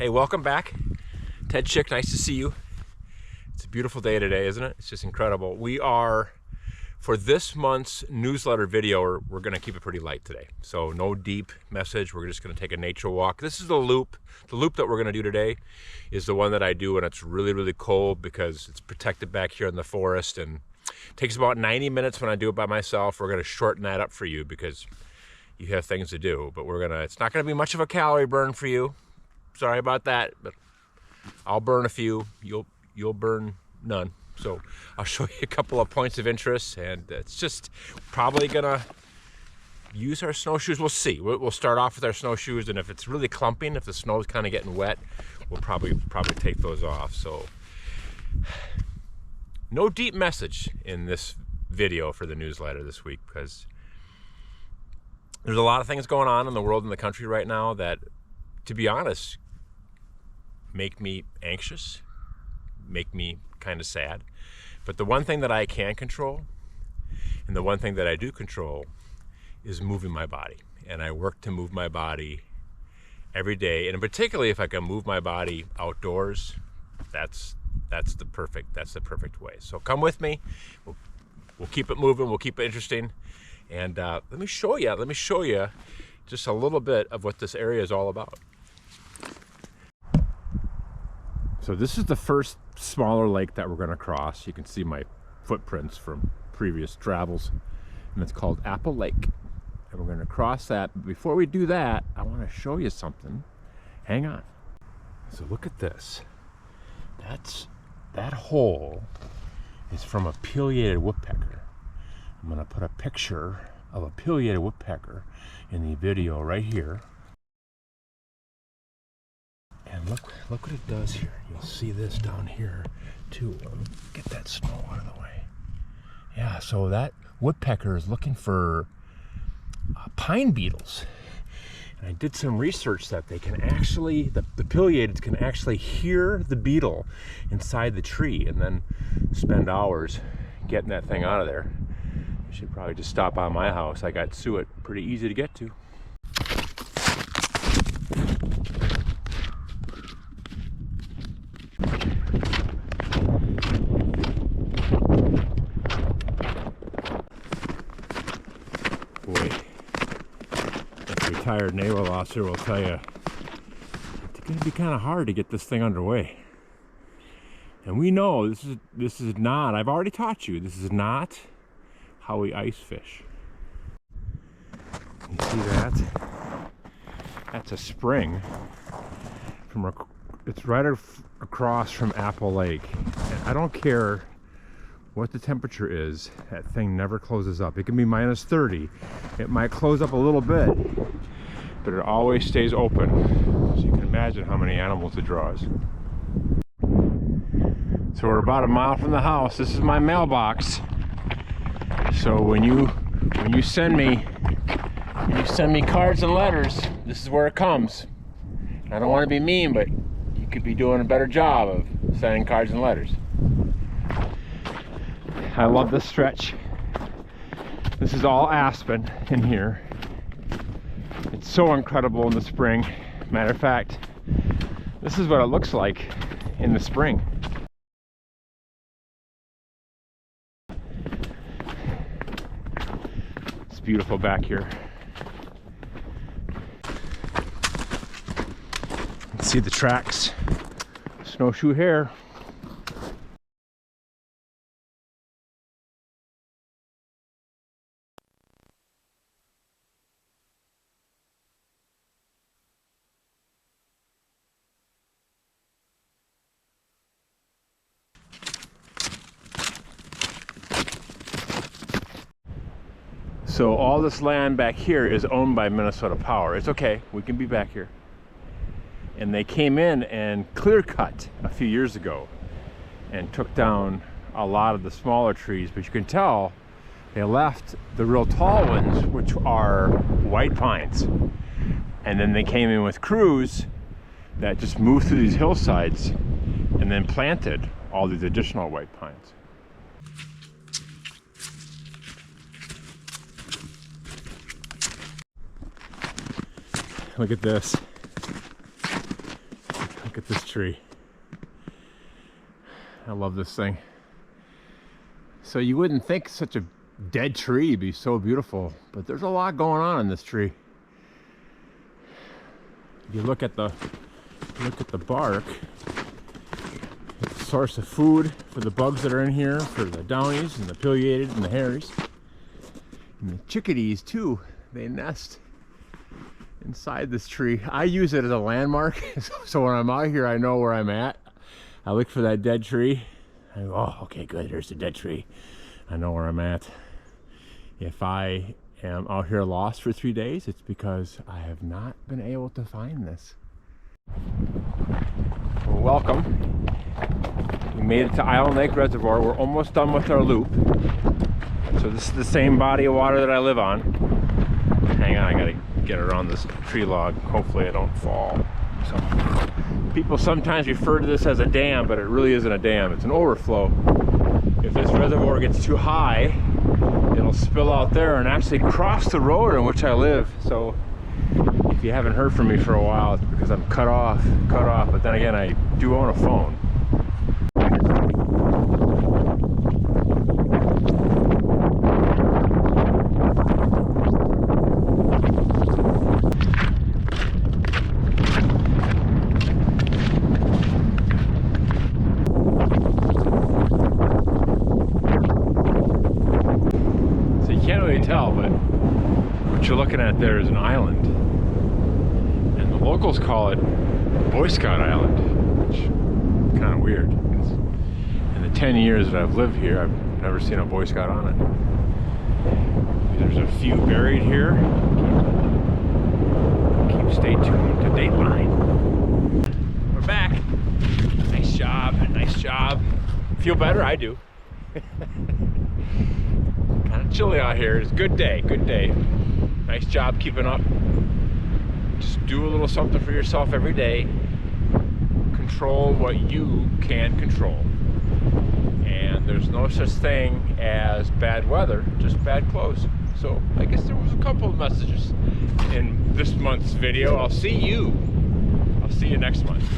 Hey, welcome back. Ted Chick, nice to see you. It's a beautiful day today, isn't it? It's just incredible. We are, for this month's newsletter video, we're gonna keep it pretty light today. So no deep message, we're just gonna take a nature walk. This is the loop. The loop that we're gonna do today is the one that I do when it's really, really cold because it's protected back here in the forest, and it takes about 90 minutes when I do it by myself. We're gonna shorten that up for you because you have things to do, but it's not gonna be much of a calorie burn for you. Sorry about that, but I'll burn a few, you'll burn none. So I'll show you a couple of points of interest, and it's just probably gonna use our snowshoes. We'll see. We'll start off with our snowshoes, and if it's really clumping, if the snow's kind of getting wet, we'll probably take those off. So no deep message in this video for the newsletter this week because there's a lot of things going on in the world and the country right now that, to be honest, make me anxious, make me kind of sad. But the one thing that I can control, and the one thing that I do control, is moving my body. And I work to move my body every day. And particularly if I can move my body outdoors, that's the perfect way. So come with me. We'll keep it moving. We'll keep it interesting. And let me show you just a little bit of what this area is all about. So this is the first smaller lake that we're going to cross. You can see my footprints from previous travels, and it's called Apple Lake. And we're going to cross that. But before we do that, I want to show you something. Hang on. So look at this. That hole is from a pileated woodpecker. I'm going to put a picture of a pileated woodpecker in the video right here. And look what it does here. You'll see this down here too. Get that snow out of the way. Yeah, so that woodpecker is looking for pine beetles. And I did some research that they can actually, the pileated can actually hear the beetle inside the tree and then spend hours getting that thing out of there. I should probably just stop by my house. I got suet pretty easy to get to. Boy, a retired naval officer will tell you it's going to be kind of hard to get this thing underway. And we know this is not, I've already taught you, this is not how we ice fish. You see that? That's a spring from it's right across from Apple Lake. And I don't care what the temperature is, that thing never closes up. It can be minus 30. It might close up a little bit, but it always stays open. So you can imagine how many animals it draws. So we're about a mile from the house. This is my mailbox. So when you send me cards and letters, this is where it comes. I don't want to be mean, but you could be doing a better job of sending cards and letters. I love this stretch. This is all aspen in here. It's so incredible in the spring. Matter of fact, this is what it looks like in the spring. It's beautiful back here. Let's see the tracks. Snowshoe hare. So all this land back here is owned by Minnesota Power. It's okay, we can be back here. And they came in and clear cut a few years ago and took down a lot of the smaller trees, but you can tell they left the real tall ones, which are white pines. And then they came in with crews that just moved through these hillsides and then planted all these additional white pines. Look at this. Look at this tree. I love this thing. So you wouldn't think such a dead tree would be so beautiful, but there's a lot going on in this tree. If you look at the bark, it's a source of food for the bugs that are in here, for the downies and the pileated and the hares. And the chickadees too, they nest inside this tree. I use it as a landmark, so when I'm out here I know where I'm at. I look for that dead tree. I go, oh, okay, good, there's the dead tree. I know where I'm at. If I am out here lost for 3 days, it's because I have not been able to find this. Well, welcome. We made it to Island Lake Reservoir. We're almost done with our loop. So this is the same body of water that I live on. Hang on, I gotta get around this tree log. Hopefully I don't fall. So, people sometimes refer to this as a dam, but it really isn't a dam. It's an overflow. If this reservoir gets too high, it'll spill out there and actually cross the road on which I live. So if you haven't heard from me for a while, it's because I'm cut off. But then again, I do own a phone. Tell, but what you're looking at there is an island, and the locals call it Boy Scout Island, which is kind of weird because in the 10 years that I've lived here, I've never seen a Boy Scout on it. There's a few buried here. Stay tuned to Dateline. We're back. Nice job. Feel better? I do. Chilly out here. It's a good day. Nice job keeping up. Just do a little something for yourself every day. Control what you can control. And there's no such thing as bad weather, just bad clothes. So I guess there was a couple of messages in this month's video. I'll see you next month.